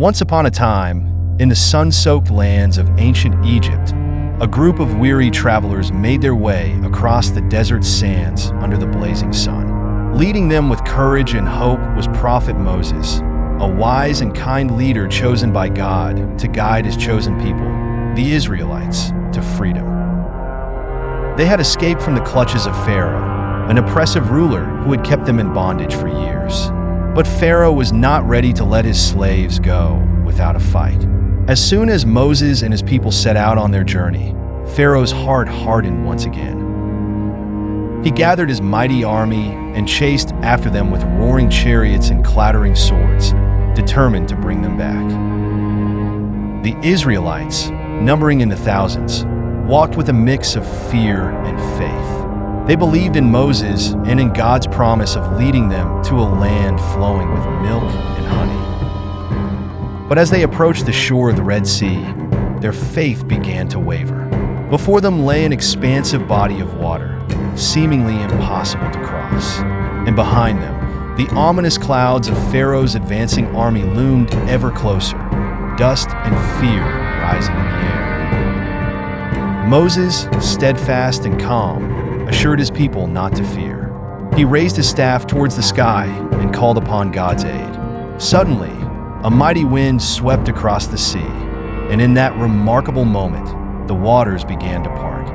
Once upon a time, in the sun-soaked lands of ancient Egypt, a group of weary travelers made their way across the desert sands under the blazing sun. Leading them with courage and hope was Prophet Moses, a wise and kind leader chosen by God to guide his chosen people, the Israelites, to freedom. They had escaped from the clutches of Pharaoh, an oppressive ruler who had kept them in bondage for years. But Pharaoh was not ready to let his slaves go without a fight. As soon as Moses and his people set out on their journey, Pharaoh's heart hardened once again. He gathered his mighty army and chased after them with roaring chariots and clattering swords, determined to bring them back. The Israelites, numbering in the thousands, walked with a mix of fear and faith. They believed in Moses and in God's promise of leading them to a land flowing with milk and honey. But as they approached the shore of the Red Sea, their faith began to waver. Before them lay an expansive body of water, seemingly impossible to cross. And behind them, the ominous clouds of Pharaoh's advancing army loomed ever closer, dust and fear rising in the air. Moses, steadfast and calm, assured his people not to fear. He raised his staff towards the sky and called upon God's aid. Suddenly, a mighty wind swept across the sea, and in that remarkable moment, the waters began to part.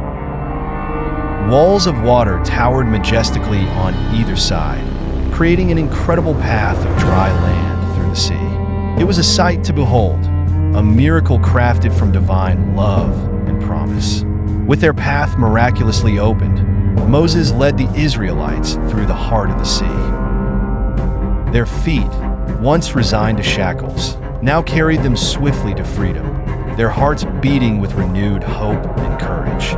Walls of water towered majestically on either side, creating an incredible path of dry land through the sea. It was a sight to behold, a miracle crafted from divine love and promise. With their path miraculously opened, Moses led the Israelites through the heart of the sea. Their feet, once resigned to shackles, now carried them swiftly to freedom, their hearts beating with renewed hope and courage.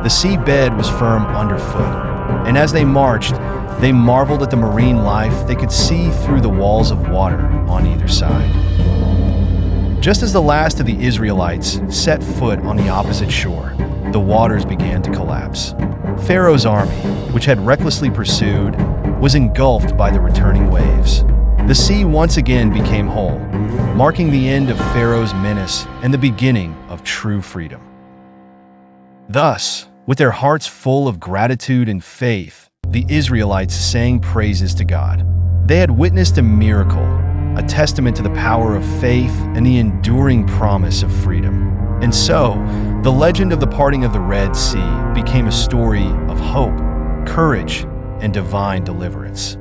The sea bed was firm underfoot, and as they marched, they marveled at the marine life they could see through the walls of water on either side. Just as the last of the Israelites set foot on the opposite shore, the waters began to collapse. Pharaoh's army, which had recklessly pursued, was engulfed by the returning waves. The sea once again became whole, marking the end of Pharaoh's menace and the beginning of true freedom. Thus, with their hearts full of gratitude and faith, the Israelites sang praises to God. They had witnessed a miracle, a testament to the power of faith and the enduring promise of freedom. And so, the legend of the parting of the Red Sea became a story of hope, courage, and divine deliverance.